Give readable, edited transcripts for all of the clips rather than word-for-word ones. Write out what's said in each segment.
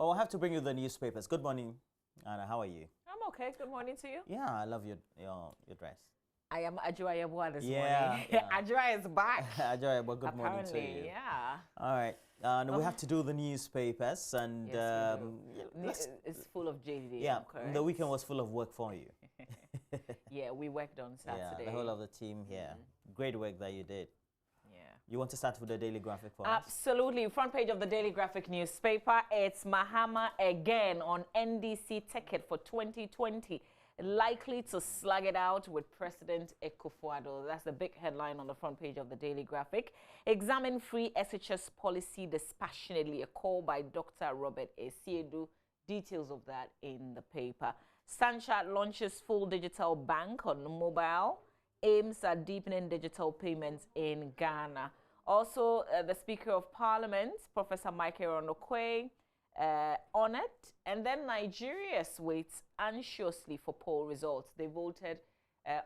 Well, we'll have to bring you the newspapers. Good morning, Anna. How are you? I'm okay. Good morning to you. Yeah, I love your dress. I am Ajua Yabua this Yeah, morning. yeah. Ajua is back. Ajay, well, good morning to Apparently, you. yeah. All right. We have to do the newspapers, and Yes, we do. let's- It's full of JD. yeah, correct? the weekend was full of work for you. Yeah, we worked on Yeah, Saturday. the whole of the team here. Great work that you did. Yeah. You want to start with the daily graphic for us? Absolutely. Front page of the Daily Graphic newspaper. It's Mahama again on NDC ticket for 2020. Likely to slug it out with President Akufo-Addo. That's the big headline on the front page of the Daily Graphic. Examine free SHS policy dispassionately. A call by Dr. Robert Esiedu. Details of that in the paper. Stanchart launches full digital bank on mobile. Aims at deepening digital payments in Ghana. Also, the Speaker of Parliament, Professor Michael Onokwe, on it. And then Nigeria waits anxiously for poll results. They voted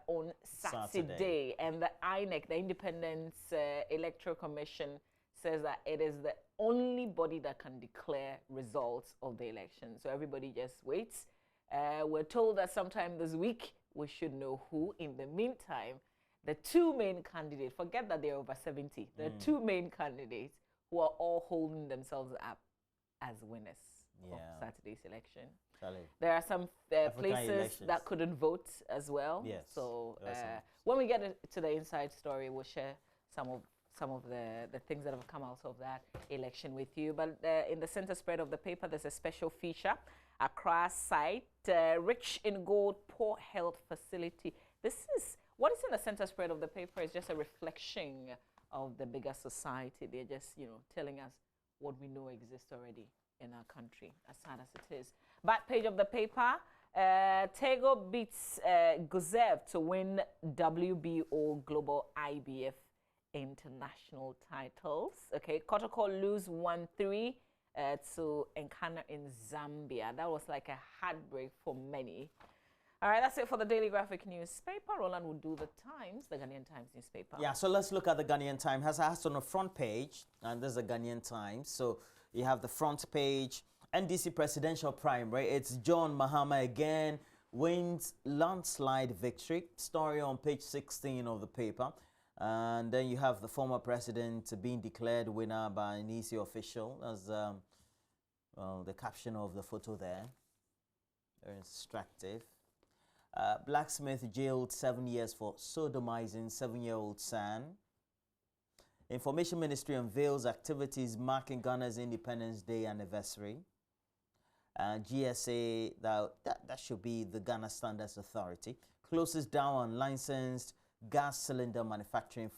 on Saturday. And the INEC, the Independent Electoral Commission, says that it is the only body that can declare results of the election. So everybody just waits. We're told that sometime this week, we should know who. In the meantime, the two main candidates, forget that they're over 70, the two main candidates who are all holding themselves up as winners of Saturday's election. There are some places elections that couldn't vote as well. Yes, So there are some. when we get to the inside story, we'll share some of the things that have come out of that election with you. But in the center spread of the paper, there's a special feature. Accra site, rich in gold, poor health facility. This is what is in the center spread of the paper is just a reflection of the bigger society. They're just, telling us what we know exists already in our country, as sad as it is. Back page of the paper, Tego beats Guzev to win WBO Global IBF international titles. Okay, Kotoko lose 1-3 to Enkana in Zambia. That was like a heartbreak for many. All right, that's it for the Daily Graphic newspaper. Roland will do the Times, the Ghanaian Times newspaper. Yeah, so let's look at the Ghanaian Times. Has on the front page, and there's the Ghanaian Times. So you have the front page, NDC presidential primary. It's John Mahama again, wins landslide victory. Story on page 16 of the paper. And then you have the former president being declared winner by an EC official. That's the caption of the photo there. Very instructive. Blacksmith jailed 7 years for sodomizing 7-year-old son. Information Ministry unveils activities marking Ghana's Independence Day anniversary. GSA, that should be the Ghana Standards Authority, closes down unlicensed gas cylinder manufacturing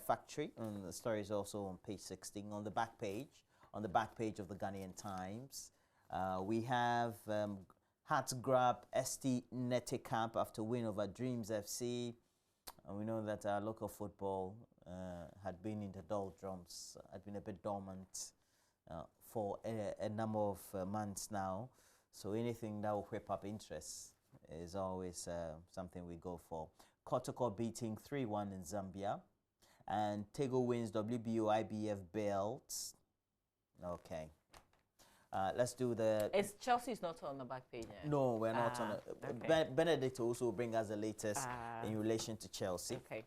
factory. And the story is also on page 16 on the back page of the Ghanaian Times. We have had to grab ST Nete Camp after win over Dreams FC. And we know that our local football had been in the doldrums, had been a bit dormant for a number of months now. So anything that will whip up interest is always something we go for. Kotoko beating 3-1 in Zambia. And Tego wins WBO IBF belts. Okay. Let's do the... Chelsea's not on the back page yet. No, we're not on it. Okay. Benedict also will bring us the latest in relation to Chelsea. Okay.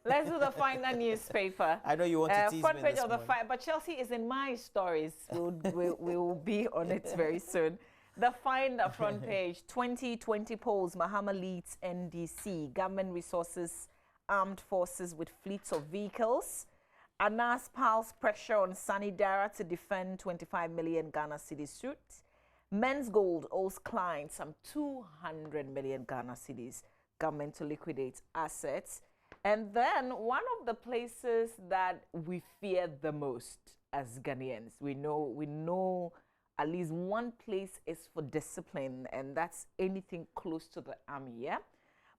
Let's do the final newspaper. I know you want to tease front me page this of the morning. but Chelsea is in my stories. We'll be on it very soon. The Finder front page, 2020 polls, Mahama leads NDC, government resources, armed forces with fleets of vehicles. Anas piles pressure on Sani Dara to defend 25 million Ghana cedis suit. Men's Gold owes clients some 200 million Ghana cedis. Government to liquidate assets. And then one of the places that we fear the most as Ghanaians, we know at least one place is for discipline, and that's anything close to the army, yeah?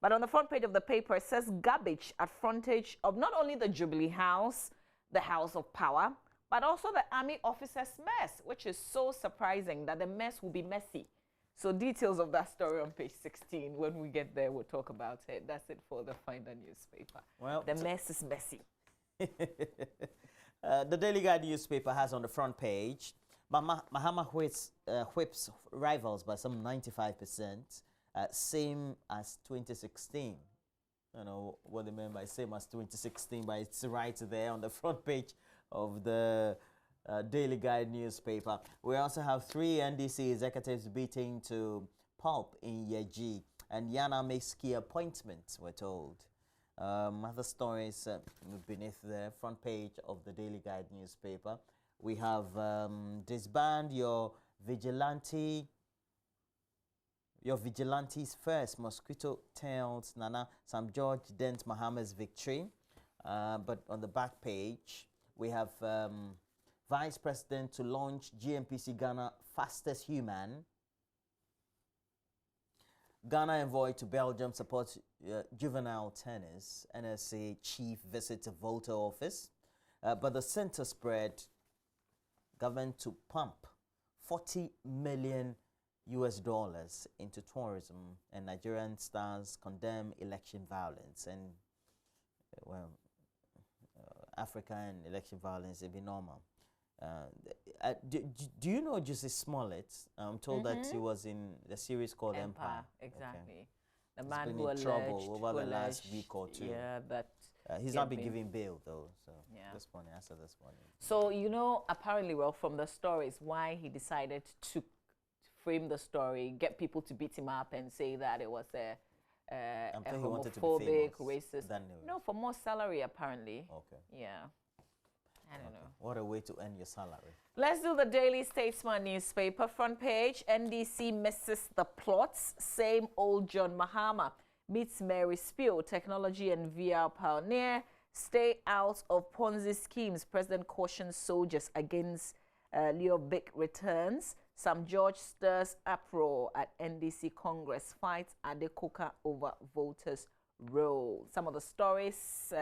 But on the front page of the paper, it says garbage at frontage of not only the Jubilee House, the House of Power, but also the army officers' mess, which is so surprising that the mess will be messy. So details of that story on page 16. When we get there, we'll talk about it. That's it for the Finder newspaper. Well, the mess is messy. The Daily Guide newspaper has on the front page, But Mahama whips rivals by some 95%, same as 2016. I don't know what they meant by same as 2016, but it's right there on the front page of the Daily Guide newspaper. We also have 3 NDC executives beating to pulp in Yeji, and Yana makes key appointments, we're told. Other stories beneath the front page of the Daily Guide newspaper. We have disband your vigilantes first. Mosquito tails Nana Sam George dent Mahama's victory. But on the back page, we have Vice President to launch GMPC Ghana fastest human. Ghana envoy to Belgium supports juvenile tennis. NSA chief visits a Volta office. But the center spread government to pump $40 million into tourism, and Nigerian stars condemn election violence. And well, Africa and election violence will be normal. Do you know Justice Smollett? I'm told that he was in the series called Empire. Exactly. Okay. The He's man been who in alleged trouble over the last week or two. Yeah, that he's not been given bail though. So yeah. this morning, I said this morning. So you know, apparently, well, from the stories, why he decided to frame the story, get people to beat him up and say that it was a homophobic, racist. No, for more salary apparently. Okay. Yeah. I don't know. What a way to earn your salary. Let's do the Daily Statesman newspaper front page. NDC misses the plots. Same old John Mahama meets Mary Spew, technology and VR pioneer. Stay out of Ponzi schemes. President cautions soldiers against Leo Big returns. Sam George stirs uproar at NDC Congress. Fights Adekoka over voters' roll. Some of the stories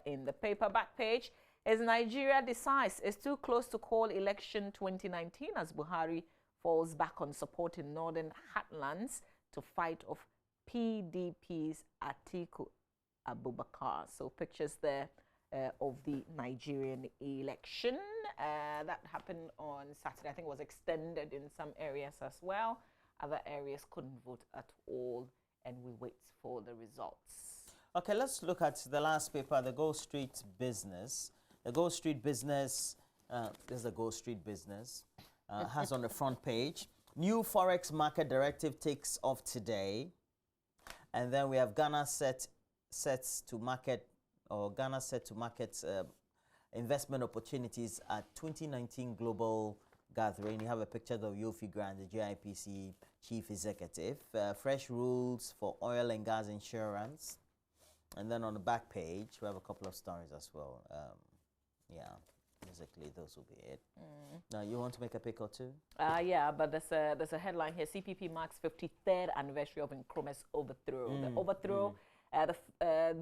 in the paperback page. As Nigeria decides it's too close to call election 2019 as Buhari falls back on support in northern heartlands to fight off PDP's Atiku Abubakar. So pictures there of the Nigerian election. That happened on Saturday. I think it was extended in some areas as well. Other areas couldn't vote at all, and we wait for the results. Okay, let's look at the last paper, the Gold Street Business. The Gold Street Business, this is the Gold Street Business, has on the front page, new Forex market directive takes off today. And then we have Ghana set to market investment opportunities at 2019 Global Gathering. You have a picture of Yofi Grant, the JIPC Chief Executive. Fresh rules for oil and gas insurance. And then on the back page, we have a couple of stories as well. Yeah, basically those will be it. Now, you want to make a pick or two? Yeah, but there's a headline here. CPP marks 53rd anniversary of Nkrumah's overthrow. The overthrow,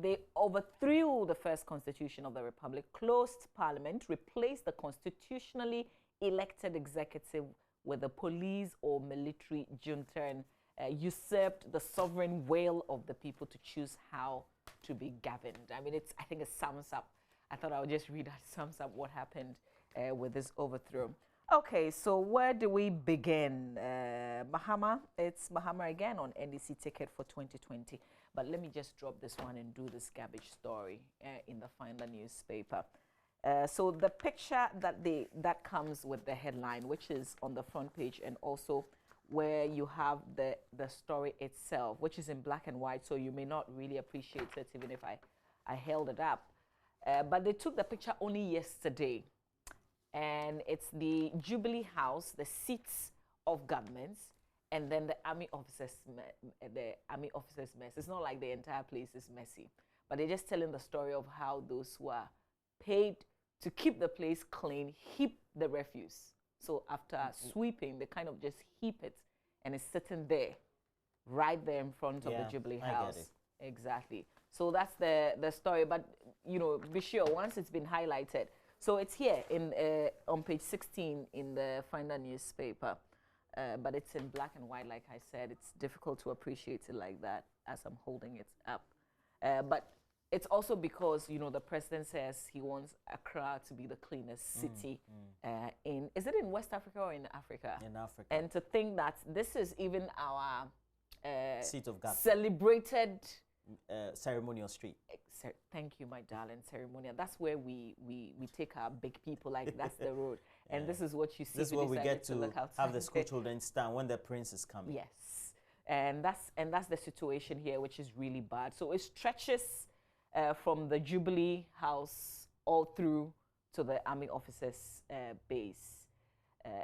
they overthrew the first constitution of the republic, closed parliament, replaced the constitutionally elected executive with a police or military junta, and usurped the sovereign will of the people to choose how to be governed. I mean, I think it sums up. I thought I would just read that sums up what happened with this overthrow. Okay, so where do we begin? Mahama, it's Mahama again on NDC ticket for 2020. But let me just drop this one and do this garbage story in the Finder newspaper. So the picture that comes with the headline, which is on the front page, and also where you have the story itself, which is in black and white, so you may not really appreciate it even if I held it up. But they took the picture only yesterday, and it's the Jubilee House, the seats of governments, and then the army officers' mess. It's not like the entire place is messy, but they're just telling the story of how those who are paid to keep the place clean heap the refuse. So after sweeping, they kind of just heap it, and it's sitting there, right there in front of the Jubilee House. I get it. Exactly. So that's the story, but you know, be sure once it's been highlighted. So it's here in on page 16 in the Finder newspaper, but it's in black and white. Like I said, it's difficult to appreciate it like that as I'm holding it up. But it's also because, you know, the president says he wants Accra to be the cleanest city is it in West Africa or in Africa? In Africa. And to think that this is even our seat of government. Celebrated ceremonial street. Thank you, my darling. Ceremonial. That's where we take our big people, like that's the road. And this is what you see. This is where we get to have the school children stand when the prince is coming. Yes. And that's the situation here, which is really bad. So it stretches from the Jubilee House all through to the army officers' base.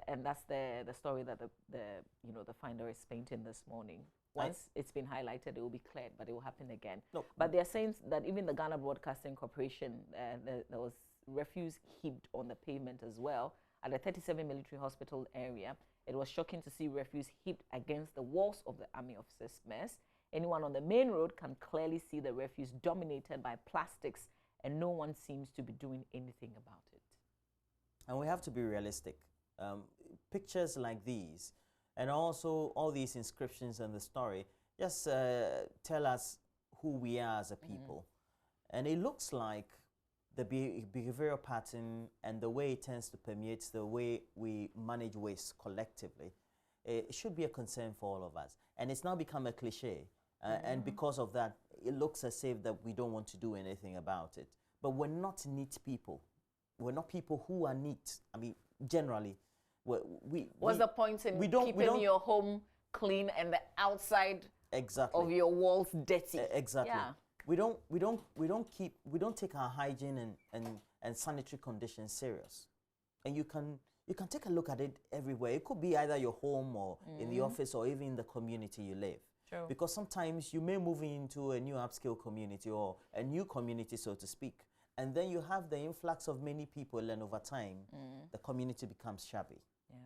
And that's the story that the Finder is painting this morning. Once it's been highlighted, it will be cleared, but it will happen again. No. But they're saying that even the Ghana Broadcasting Corporation, there was refuse heaped on the pavement as well at the 37 military hospital area. It was shocking to see refuse heaped against the walls of the army officers' mess. Anyone on the main road can clearly see the refuse dominated by plastics, and no one seems to be doing anything about it. And we have to be realistic. Pictures like these, and also all these inscriptions and the story, just tell us who we are as a people. And it looks like the behavioral pattern and the way it tends to permeate the way we manage waste collectively, it should be a concern for all of us. And it's now become a cliche. And because of that, it looks as if that we don't want to do anything about it. But we're not neat people. We're not people who are neat. I mean, generally, what's the point in keeping your home clean and the outside of your walls dirty? Exactly. Yeah. We don't take our hygiene and sanitary conditions serious. And you can take a look at it everywhere. It could be either your home or in the office or even in the community you live. True. Because sometimes you may move into a new upscale community or a new community, so to speak. And then you have the influx of many people, and over time, the community becomes shabby. Yeah.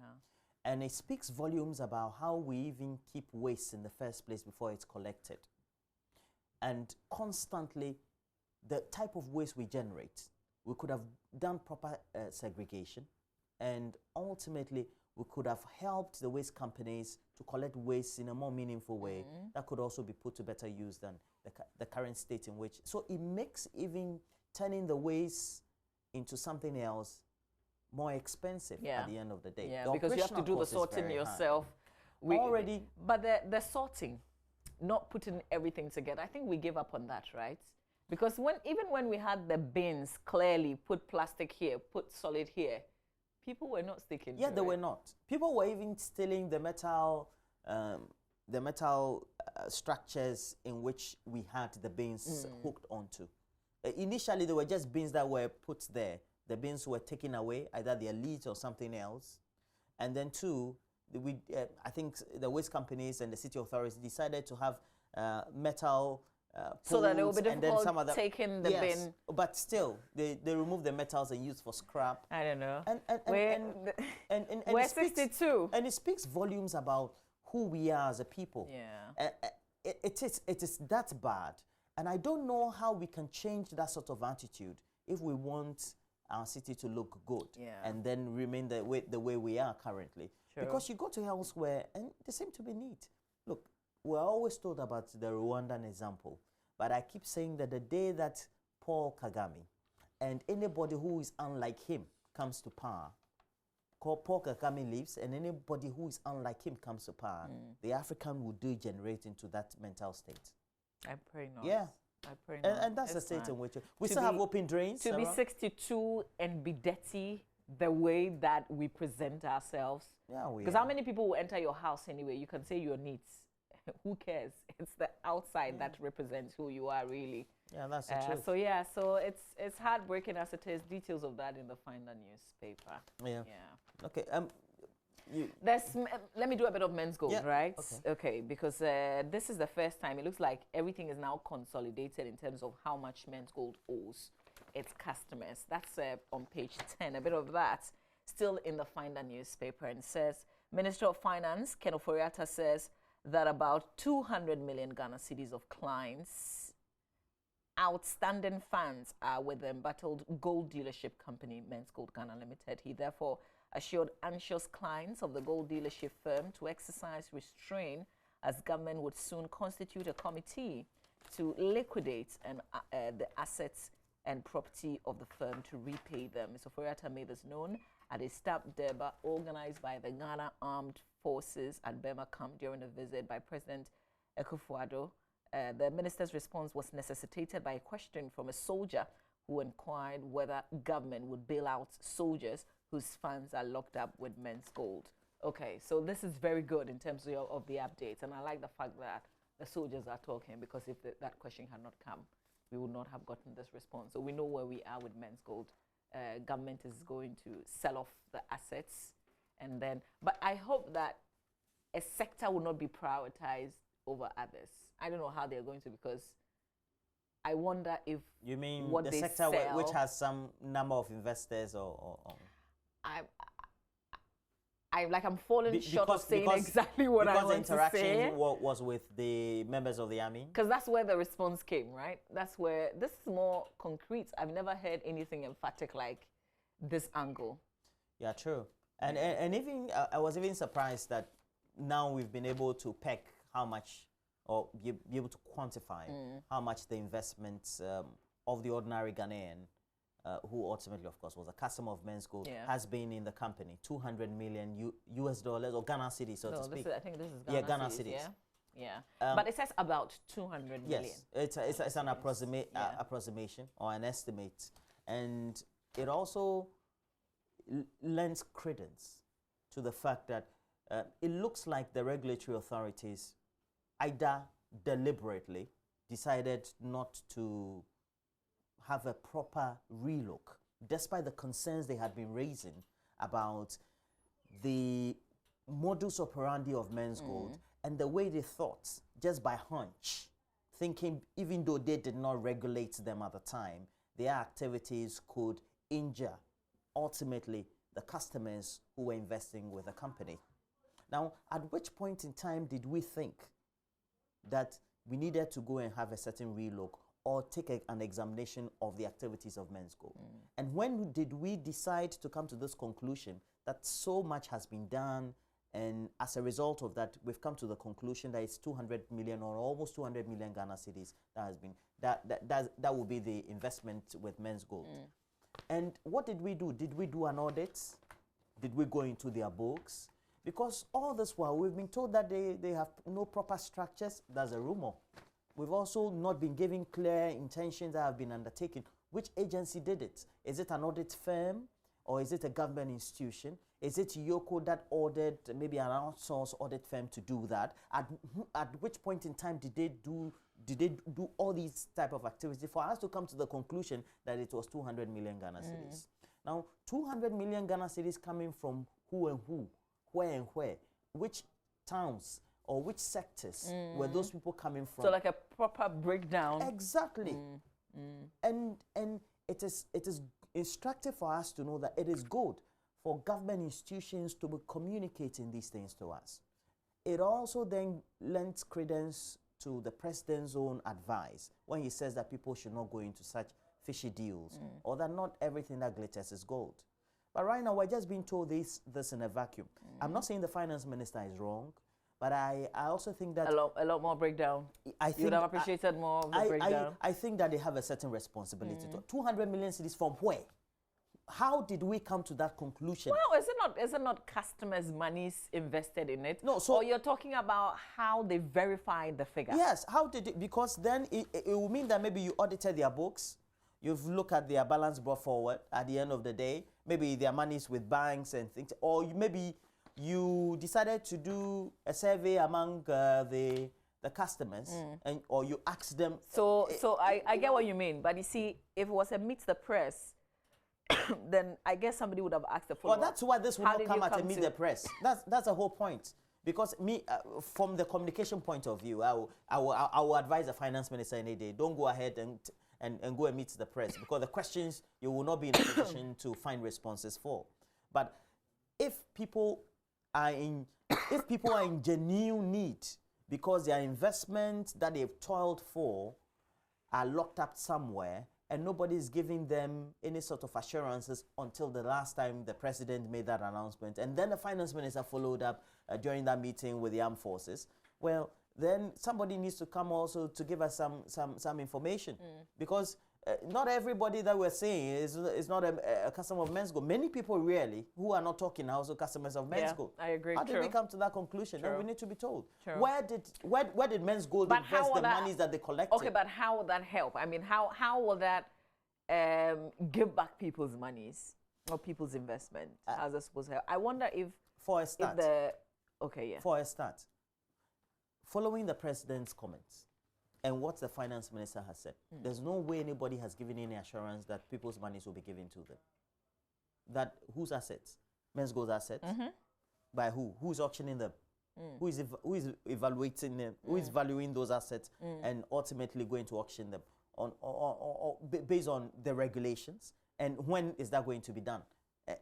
And it speaks volumes about how we even keep waste in the first place before it's collected. And constantly, the type of waste we generate, we could have done proper segregation, and ultimately, we could have helped the waste companies to collect waste in a more meaningful way that could also be put to better use than the current state in which. So it makes even turning the waste into something else more expensive at the end of the day. Yeah, because you have to do the sorting yourself. But the sorting, not putting everything together, I think we gave up on that, right? Because even when we had the bins, clearly put plastic here, put solid here, people were not sticking to it. Yeah, they were not. People were even stealing the metal structures in which we had the bins hooked onto. Initially, there were just bins that were put there. The bins were taken away, either their leads or something else. And then two, I think the waste companies and the city authorities decided to have metal so that it would be difficult taking the bin. But still, they remove the metals and use for scrap. I don't know. And we're 62. And it speaks volumes about who we are as a people. Yeah. It is that bad. And I don't know how we can change that sort of attitude if we want our city to look good and then remain the way we are currently. True. Because you go to elsewhere and they seem to be neat. Look, we're always told about the Rwandan example, but I keep saying that the day that Paul Kagame and anybody who is unlike him comes to power, Paul Kagame leaves and anybody who is unlike him comes to power, the African will degenerate into that mental state. I pray not. Yeah. I pray not. And that's the state in which we still have open drains. To be 62 and be dirty the way that we present ourselves. Yeah, we Because how many people will enter your house anyway? You can say you're neat. Who cares? It's the outside that represents who you are, really. Yeah, that's the truth. So it's heartbreaking as it is. Details of that in the Finder newspaper. Yeah. Okay. Let me do a bit of men's gold, right? Okay, because this is the first time it looks like everything is now consolidated in terms of how much men's gold owes its customers. That's on page 10. A bit of that still in the Finder newspaper, and says Minister of Finance Ken Ofori-Atta says that about 200 million Ghana cedis of clients' outstanding funds are with the embattled gold dealership company Men's Gold Ghana Limited. He therefore assured anxious clients of the gold dealership firm to exercise restraint as government would soon constitute a committee to liquidate the assets and property of the firm to repay them. Mr. Ofori-Atta made this known at a staff durbar organized by the Ghana Armed Forces at Burma camp during a visit by President Akufo-Addo. The minister's response was necessitated by a question from a soldier who inquired whether government would bail out soldiers whose funds are locked up with men's gold. Okay, so this is very good in terms of the updates, and I like the fact that the soldiers are talking, because if that question had not come, we would not have gotten this response. So we know where we are with men's gold. Government is going to sell off the assets, and then, but I hope that a sector will not be prioritized over others. I don't know how they're going to, because I wonder if you mean what the they sector sell, which has some number of investors or I'm falling short of saying exactly what I want to say. Because the interaction was with the members of the army? Because that's where the response came, right? That's where, this is more concrete. I've never heard anything emphatic like this angle. Yeah, true. And even, I was even surprised that now we've been able to peg how much, or be able to quantify how much the investments of the ordinary Ghanaian, who ultimately, of course, was a customer of Men's Gold, has been in the company. 200 million US dollars, or Ghana cedis, so to speak. I think this is Ghana cedis. Yeah. But it says about 200 million. Yes, it's an approximation or an estimate. And it also lends credence to the fact that it looks like the regulatory authorities either deliberately decided not to have a proper relook, despite the concerns they had been raising about the modus operandi of Men's Gold and the way they thought, just by hunch, thinking even though they did not regulate them at the time, their activities could injure, ultimately, the customers who were investing with the company. Now, at which point in time did we think that we needed to go and have a certain relook or take an examination of the activities of Men's Gold? And when did we decide to come to this conclusion that so much has been done, and as a result of that, we've come to the conclusion that it's 200 million or almost 200 million Ghana cedis that has been, that will be the investment with Men's Gold. And what did we do? Did we do an audit? Did we go into their books? Because all this while, we've been told that they have no proper structures. That's a rumor. We've also not been given clear intentions that have been undertaken. Which agency did it? Is it an audit firm, or is it a government institution? Is it Yoko that ordered maybe an outsourced audit firm to do that? At which point in time did they do all these type of activity for us to come to the conclusion that it was 200 million Ghana cedis? Now, 200 million Ghana cedis coming from who and who, where and where, which towns or which sectors were those people coming from? So like a proper breakdown. Exactly. And it is instructive for us to know that it is good for government institutions to be communicating these things to us. It also then lends credence to the president's own advice when he says that people should not go into such fishy deals, or that not everything that glitters is gold. But right now, we're just being told this in a vacuum. I'm not saying the finance minister is wrong, but I also think that... A lot more breakdown. You would have appreciated more of the breakdown. I think that they have a certain responsibility. 200 million cedis from where? How did we come to that conclusion? Well, is it not customers' monies invested in it? No, so... Or you're talking about how they verified the figure? Yes, how did it... Because then it will mean that maybe you audited their books, you've looked at their balance brought forward at the end of the day, maybe their money's with banks and things, or maybe you decided to do a survey among the customers, or you asked them. So I get what you mean, but you see, if it was a meet the press, then I guess somebody would have asked the follow-up. Well, that's why this will not come at a meet the press. That's the whole point. Because from the communication point of view, I will advise the finance minister any day, don't go ahead and go and meet the press, because the questions you will not be in a position to find responses for. But if people are in genuine need because their investments that they've toiled for are locked up somewhere, and nobody is giving them any sort of assurances until the last time the president made that announcement, and then the finance minister followed up during that meeting with the armed forces, well, then somebody needs to come also to give us some information, because not everybody that we're saying is not a customer of Men's Gold. Many people really who are not talking are also customers of Men's Gold. I agree. How did we come to that conclusion? And we need to be told. True. Where did Men's Gold invest the monies that they collected? Okay, but how will that help? I mean, how will that give back people's monies or people's investment? How's that supposed to help? I wonder if for a start. For a start, following the president's comments and what the finance minister has said, there's no way anybody has given any assurance that people's monies will be given to them. That whose assets? Men's Gold's assets? By who? Who's auctioning them? Who is evaluating them? Who is valuing those assets and ultimately going to auction them based on the regulations? And when is that going to be done?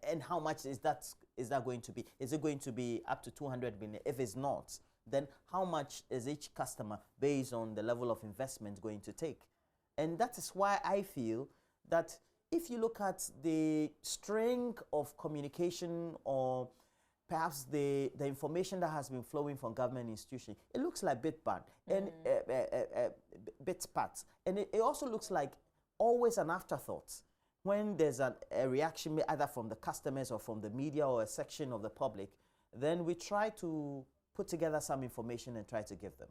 And how much is that going to be? Is it going to be up to 200 billion? If it's not, then how much is each customer based on the level of investment going to take? And that is why I feel that if you look at the string of communication or perhaps the information that has been flowing from government institutions, it looks like bit part and bit parts. And it also looks like always an afterthought. When there's a reaction either from the customers or from the media or a section of the public, then we try to put together some information and try to give them.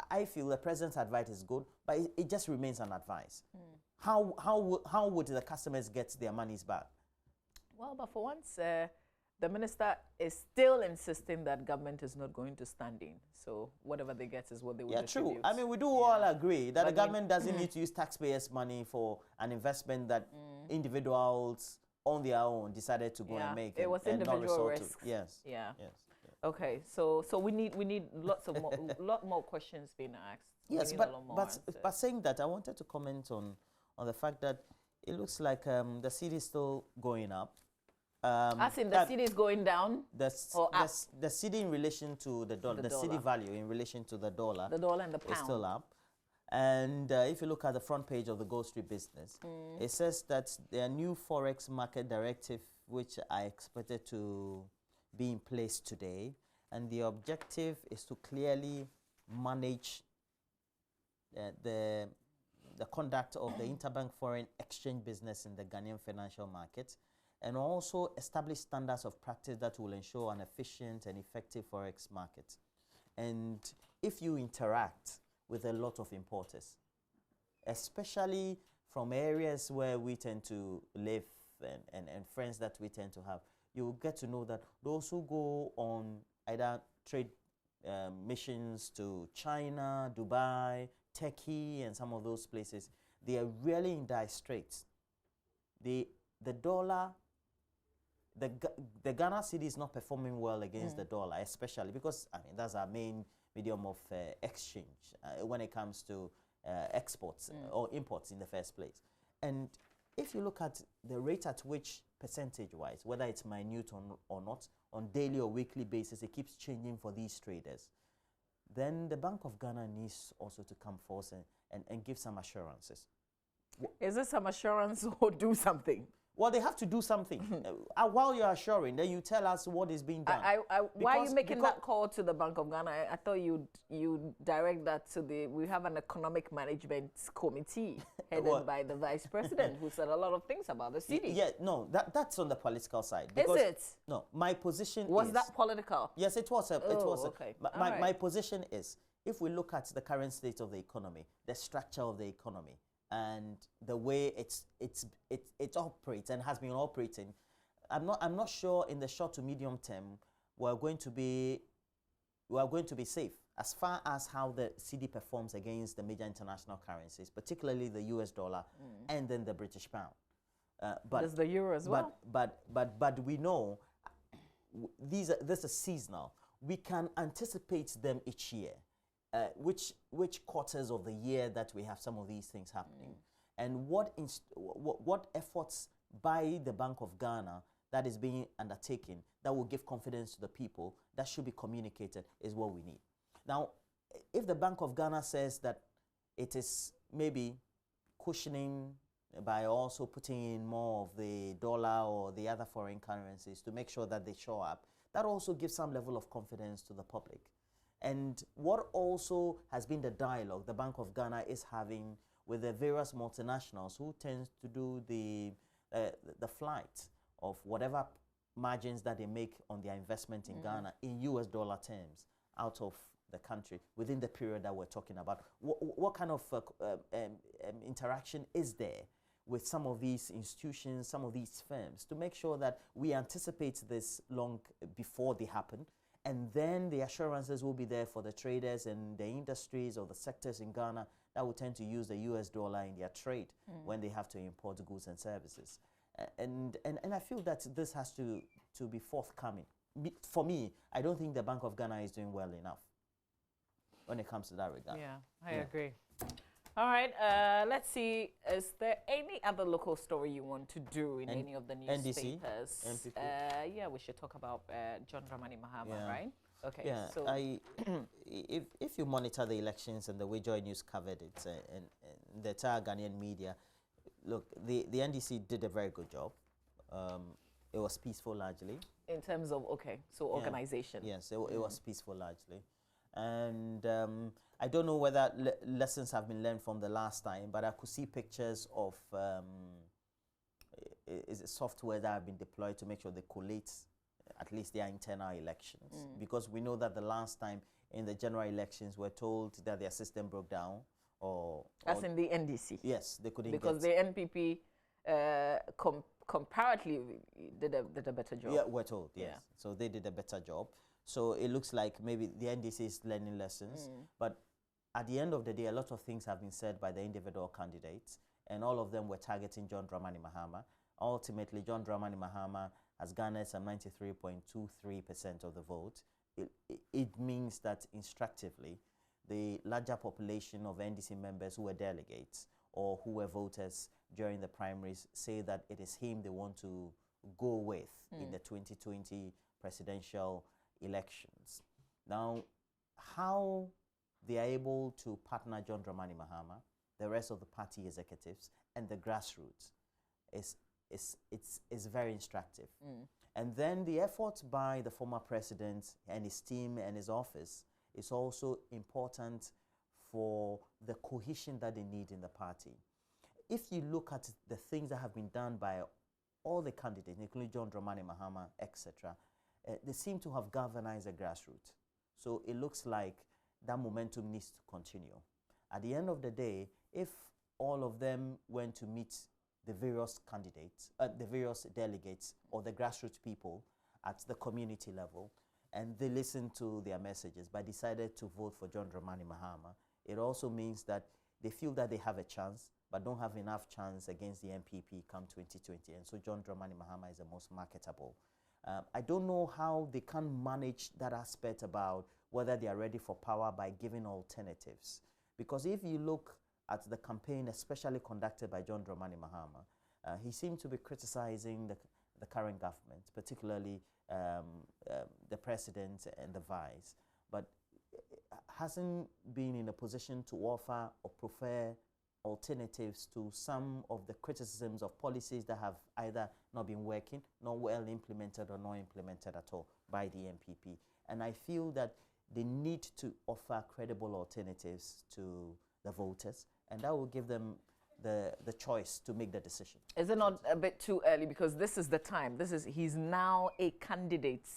I feel the president's advice is good, but it just remains an advice. How would the customers get their monies back? Well, but for once, the minister is still insisting that government is not going to stand in. So whatever they get is what they will distribute. True. I mean, we do all agree that the government doesn't need to use taxpayers' money for an investment that individuals on their own decided to go and make. It was individual risks. Yes. Yeah. Yes. Okay. So we need lots of lot more questions being asked. Yes, but saying that, I wanted to comment on the fact that it looks like the cedi is still going up. As in the cedi is going down? The cedi in relation to the dollar, the cedi value in relation to the dollar and the pound is still up. And if you look at the front page of the Gold Street Business, it says that there are new forex market directive which are expected to be in place today, and the objective is to clearly manage the conduct of the interbank foreign exchange business in the Ghanaian financial market, and also establish standards of practice that will ensure an efficient and effective forex market. And if you interact with a lot of importers, especially from areas where we tend to live and friends that we tend to have, you will get to know that those who go on either trade missions to China, Dubai, Turkey, and some of those places, they are really in dire straits. The dollar, the Ghana cedi is not performing well against the dollar, especially because, I mean, that's our main medium of exchange when it comes to exports or imports in the first place. And if you look at the rate at which percentage-wise, whether it's minute or not, on daily or weekly basis, it keeps changing for these traders, then the Bank of Ghana needs also to come forth and give some assurances. Is this some assurance or do something? Well, they have to do something. While you're assuring, then you tell us what is being done. Why are you making that call to the Bank of Ghana? I thought you direct that to we have an economic management committee headed by the vice president who said a lot of things about the cedi. Yeah, no, that's on the political side. Is it? No, my position was that political? Yes, it was. Okay. My position is, if we look at the current state of the economy, the structure of the economy, and the way it operates and has been operating, I'm not sure in the short to medium term we're going to be safe as far as how the cedi performs against the major international currencies, particularly the US dollar and then the British pound. But there's the euro as well. But we know this is seasonal. We can anticipate them each year. Which quarters of the year that we have some of these things happening, and what efforts by the Bank of Ghana that is being undertaken that will give confidence to the people, that should be communicated, is what we need. Now, if the Bank of Ghana says that it is maybe cushioning by also putting in more of the dollar or the other foreign currencies to make sure that they show up, that also gives some level of confidence to the public. And what also has been the dialogue the Bank of Ghana is having with the various multinationals who tends to do the flight of whatever margins that they make on their investment in Ghana in US dollar terms out of the country within the period that we're talking about. What kind of interaction is there with some of these institutions, some of these firms, to make sure that we anticipate this long before they happen, and then the assurances will be there for the traders and the industries or the sectors in Ghana that will tend to use the US dollar in their trade when they have to import goods and services. And I feel that this has to be forthcoming. For me, I don't think the Bank of Ghana is doing well enough when it comes to that regard. Yeah, I agree. All right, let's see. Is there any other local story you want to do in any of the newspapers? NDC? Yeah, we should talk about John Dramani Mahama, right? Okay. Yeah, so if you monitor the elections and the way JoyNews covered it and the entire Ghanaian media, look, the NDC did a very good job. It was peaceful largely. In terms of, organization. Yes, it was peaceful largely. And I don't know whether lessons have been learned from the last time, but I could see pictures of is it software that have been deployed to make sure they collate at least their internal elections. Because we know that the last time in the general elections, we're told that their system broke down. As in the NDC? Yes, they couldn't because the NPP comparatively did a better job. Yeah, we're told, yes. Yeah. So they did a better job. So it looks like maybe the NDC is learning lessons. But at the end of the day, a lot of things have been said by the individual candidates, and all of them were targeting John Dramani Mahama. Ultimately, John Dramani Mahama has garnered some 93.23% of the vote. It means that instructively, the larger population of NDC members who were delegates or who were voters during the primaries say that it is him they want to go with in the 2020 presidential elections. Now, how they are able to partner John Dramani Mahama, the rest of the party executives, and the grassroots is very instructive. And then the efforts by the former president and his team and his office is also important for the cohesion that they need in the party. If you look at the things that have been done by all the candidates, including John Dramani Mahama, etc., they seem to have galvanized the grassroots. So it looks like that momentum needs to continue. At the end of the day, if all of them went to meet the various candidates, the various delegates or the grassroots people at the community level, and they listened to their messages but decided to vote for John Dramani Mahama, it also means that they feel that they have a chance but don't have enough chance against the MPP come 2020. And so John Dramani Mahama is the most marketable. I don't know how they can manage that aspect about whether they are ready for power by giving alternatives. Because if you look at the campaign, especially conducted by John Dramani Mahama, he seemed to be criticizing the current government, particularly the president and the vice, but hasn't been in a position to offer or prefer alternatives to some of the criticisms of policies that have either not been working, not well implemented, or not implemented at all by the MPP. And I feel that they need to offer credible alternatives to the voters, and that will give them the choice to make the decision. Is it not a bit too early? Because this is the time. He's now a candidate,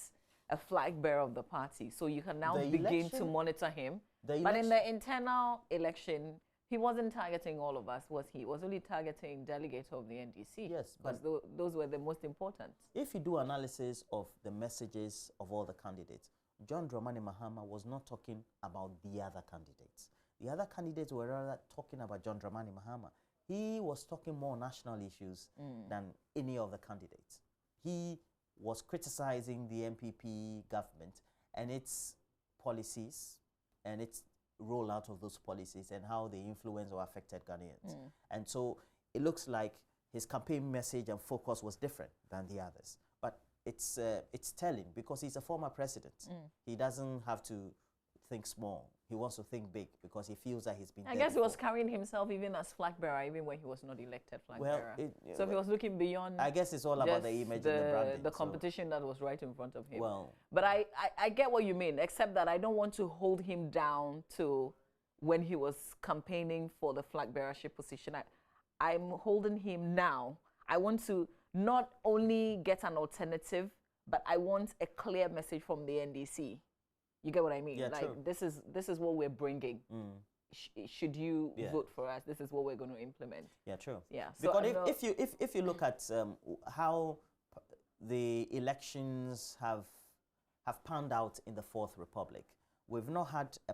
a flag bearer of the party. So you can now begin to monitor him. But in the internal election, he wasn't targeting all of us, was he? He was only targeting delegates of the NDC. Yes. Because those were the most important. If you do analysis of the messages of all the candidates, John Dramani Mahama was not talking about the other candidates. The other candidates were rather talking about John Dramani Mahama. He was talking more national issues than any of the candidates. He was criticizing the MPP government and its policies and its rollout of those policies and how they influence or affected Ghanaians. And so it looks like his campaign message and focus was different than the others. But it's telling because he's a former president. He doesn't have to think small. He wants to think big because he feels that he's been. I guess he was carrying himself even as flag bearer, even when he was not elected flag bearer. So if he was looking beyond. I guess it's all about the image and the branding. The competition that was right in front of him. Well, but I get what you mean, except that I don't want to hold him down to when he was campaigning for the flag bearership position. I'm holding him now. I want to not only get an alternative, but I want a clear message from the NDC. You get what I mean? Yeah, like true. this is what we're bringing. Should you vote for us? This is what we're going to implement. Yeah, true. Yeah. So because if you look at how the elections have panned out in the Fourth Republic, we've not had a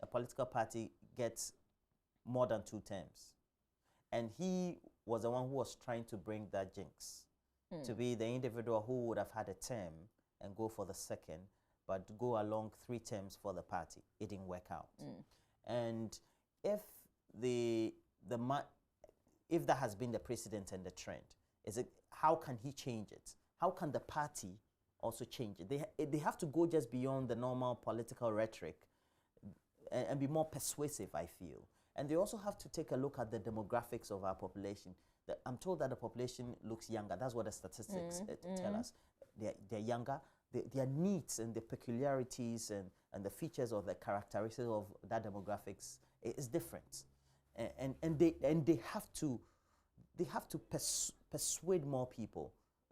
political party, get more than 2 terms, and he was the one who was trying to bring that jinx to be the individual who would have had a term and go for the second, but go along 3 terms for the party. It didn't work out. And if if that has been the precedent and the trend, how can he change it? How can the party also change it? They have to go just beyond the normal political rhetoric and be more persuasive, I feel. And they also have to take a look at the demographics of our population. I'm told that the population looks younger. That's what the statistics tell us. They're younger. Their needs and the peculiarities and the features or the characteristics of that demographics is different. And they have to persuade more people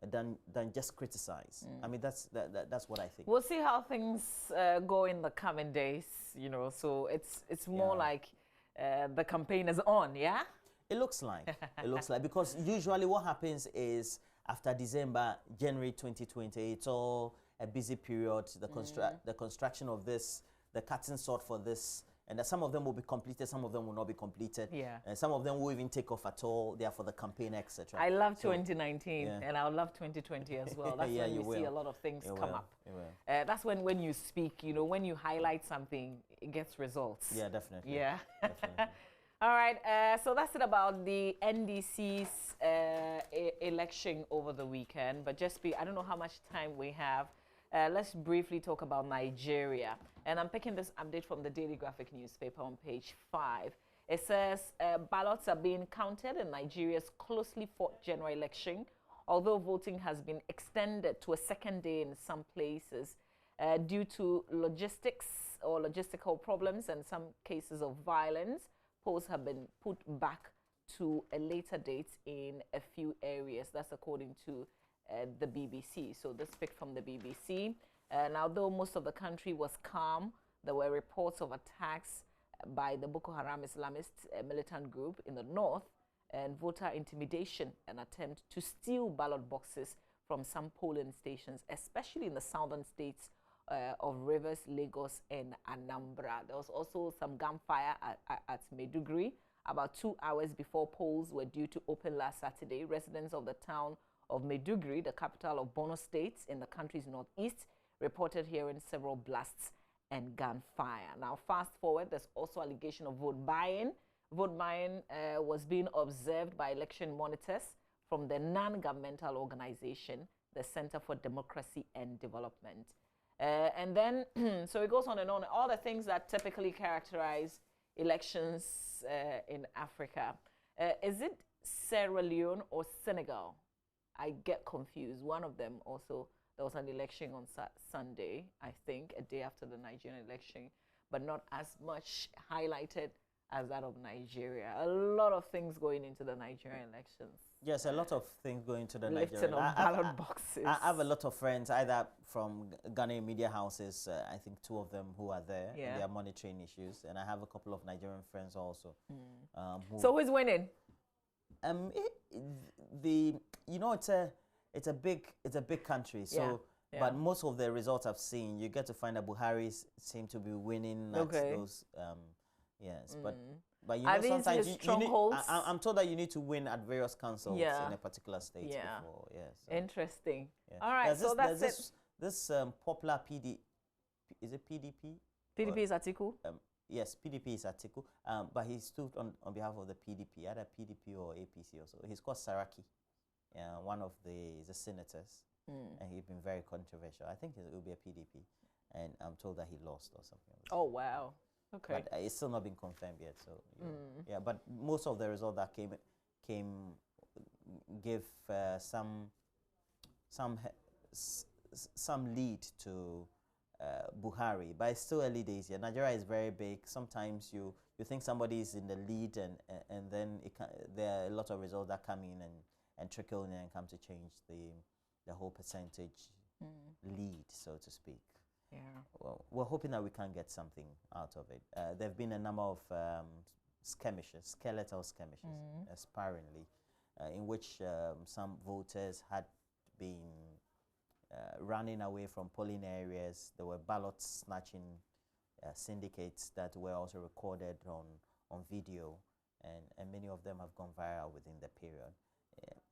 than just criticize. I mean, that's what I think. We'll see how things go in the coming days. So it's more like the campaign is on. Yeah. It looks like. It looks like, because usually what happens is after December, January 2020, it's all a busy period. The construction of this, the cutting sort for this, and some of them will be completed, some of them will not be completed. Yeah. And some of them will even take off at all. They are for the campaign, etc. I love 2019, and I love 2020 as well. That's when we see a lot of things come up. That's when you speak, when you highlight something, it gets results. Yeah, definitely. Yeah. Definitely. All right, so that's it about the NDC's election over the weekend. But I don't know how much time we have. Let's briefly talk about Nigeria. And I'm picking this update from the Daily Graphic newspaper on page 5. It says ballots are being counted in Nigeria's closely fought general election, although voting has been extended to a second day in some places due to logistical problems and some cases of violence. Polls have been put back to a later date in a few areas. That's according to the BBC. So this pick from the BBC. Now, though most of the country was calm, there were reports of attacks by the Boko Haram Islamist militant group in the north and voter intimidation, an attempt to steal ballot boxes from some polling stations, especially in the southern states of Rivers, Lagos, and Anambra. There was also some gunfire at Maiduguri about 2 hours before polls were due to open last Saturday. Residents of the town of Maiduguri, the capital of Borno State in the country's northeast, reported hearing several blasts and gunfire. Now, fast forward, there's also allegation of vote buying. Vote buying was being observed by election monitors from the non-governmental organization, the Center for Democracy and Development. And then, so it goes on and on, all the things that typically characterize elections in Africa. Is it Sierra Leone or Senegal? I get confused. One of them also, there was an election on Sunday, I think, a day after the Nigerian election, but not as much highlighted as that of Nigeria. A lot of things going into the Nigerian elections. Yes, a lot of things going to the Lifting Nigerian. of ballot boxes. I have a lot of friends, either from Ghanaian media houses, I think 2 of them who are there, and they are monitoring issues, and I have a couple of Nigerian friends also. So who's winning? It's a big country, so but most of the results I've seen, you get to find that Buhari seem to be winning at those. Yes, but you know, sometimes I'm told that you need to win at various councils in a particular state before. Yes. So. Interesting. Yeah. All right, so that's it. This popular is it PDP? PDP is Atiku? Yes, PDP is Atiku, but he stood on behalf of the PDP, either PDP or APC also. He's called Saraki, one of the senators, and he's been very controversial. I think it will be a PDP. and I'm told that he lost or something. Oh, wow. Okay. But it's still not been confirmed yet. So yeah, but most of the result that came give some lead to Buhari, but it's still early days here. Nigeria is very big. Sometimes you think somebody is in the lead, and then there are a lot of results that come in and trickle in and come to change the whole percentage lead, so to speak. Yeah. Well, we're hoping that we can get something out of it. There have been a number of skeletal skirmishes, sparingly, in which some voters had been running away from polling areas. There were ballot snatching syndicates that were also recorded on video, and many of them have gone viral within the period.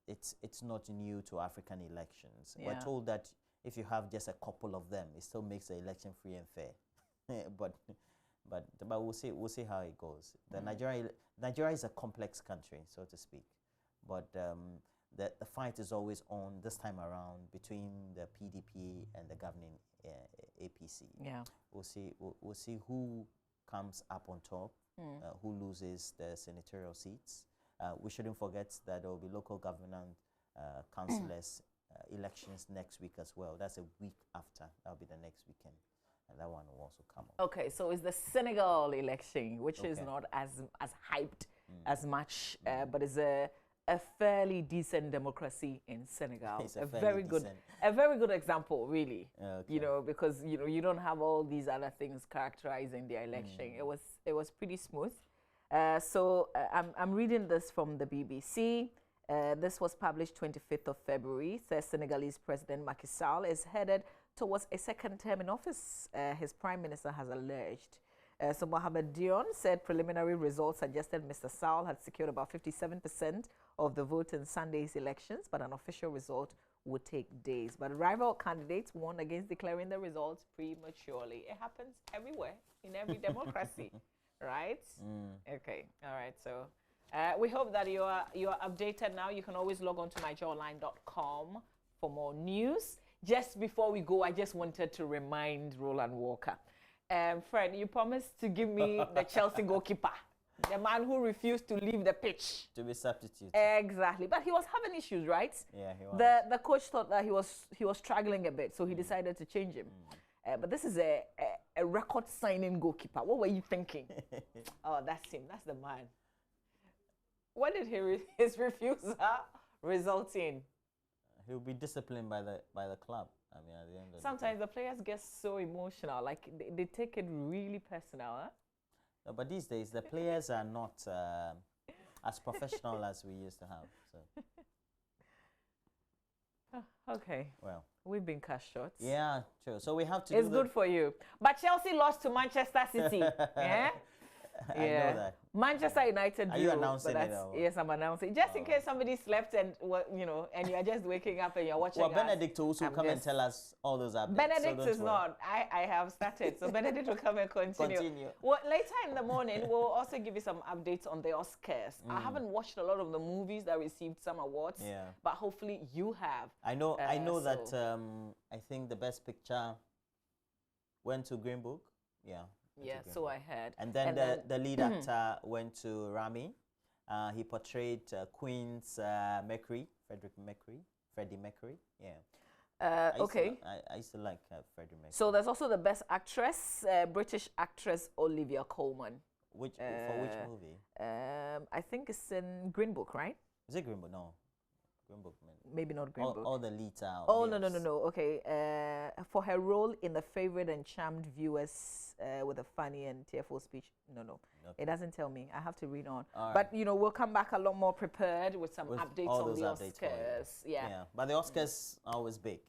It's not new to African elections. Yeah. We're told that if you have just a couple of them, it still makes the election free and fair. but we'll see how it goes. Nigeria is a complex country, so to speak. But the fight is always on this time around between the PDP and the governing APC. Yeah. We'll see who comes up on top, who loses the senatorial seats. We shouldn't forget that there will be local government councillors elections next week as well. That's a week after. That'll be the next weekend, and that one will also come up. Okay, so it's the Senegal election, which is not as hyped as much, but it's a fairly decent democracy in Senegal. It's a very good example, really. Okay. You know, because you don't have all these other things characterizing the election. It was pretty smooth. I'm reading this from the BBC. This was published 25th of February. Says Senegalese President Macky Sall is headed towards a second term in office, his prime minister has alleged. So Mohamed Dion said preliminary results suggested Mr. Sall had secured about 57% of the vote in Sunday's elections, but an official result would take days. But rival candidates won against declaring the results prematurely. It happens everywhere, in every democracy, right? Okay, all right, so we hope that you are updated now. You can always log on to myjoyonline.com for more news. Just before we go, I just wanted to remind Roland Walker. Fred, you promised to give me the Chelsea goalkeeper, the man who refused to leave the pitch. To be substituted. Exactly, but he was having issues, right? Yeah, he was. The coach thought that he was struggling a bit, so he decided to change him. But this is a record-signing goalkeeper. What were you thinking? Oh, that's him. That's the man. What did his refusal result in? He'll be disciplined by the club. I mean, at the end of sometimes the players get so emotional, like they take it really personal. Huh? No, but these days the players are not as professional as we used to have. So. Okay. Well, we've been cut short. Yeah, true. So we have to. It's good for you, but Chelsea lost to Manchester City. Yeah. I know that. Manchester United. Are you announcing it? Yes, I'm announcing. Just in case somebody slept and and you are just waking up and you're watching. Well, Benedict will also come and tell us all those updates. Benedict is not. I have started, so Benedict will come and continue. Well, later in the morning, we'll also give you some updates on the Oscars. I haven't watched a lot of the movies that received some awards. Yeah. But hopefully you have. I know that. I think the Best Picture went to Green Book. Yeah. Yeah, so I heard. And then the lead actor went to Rami. He portrayed Queen's Mercury, Freddie Mercury. Yeah. Okay. I used to like Freddie Mercury. So there's also the Best Actress, British actress Olivia Colman. For which movie? I think it's in Green Book, right? Is it Green Book? No. Green Book. Maybe not Green Book. All the leads are. Oh, no. Okay. For her role in The Favourite and Charmed Viewers with a funny and tearful speech. No. Okay. It doesn't tell me. I have to read on. But, we'll come back a lot more prepared with some updates on the Oscars. Yeah. But the Oscars are always big,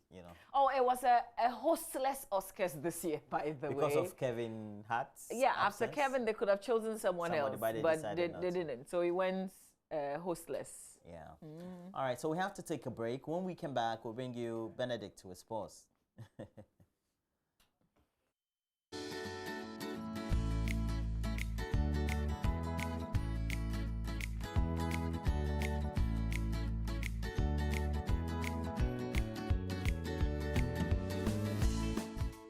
Oh, it was a hostless Oscars this year, by the way. Because of Kevin Hart's Yeah, absence? after Kevin, they could have chosen someone else. But they didn't. So he went hostless. Yeah. All right, so we have to take a break. When we come back, we'll bring you Benedict to his sports.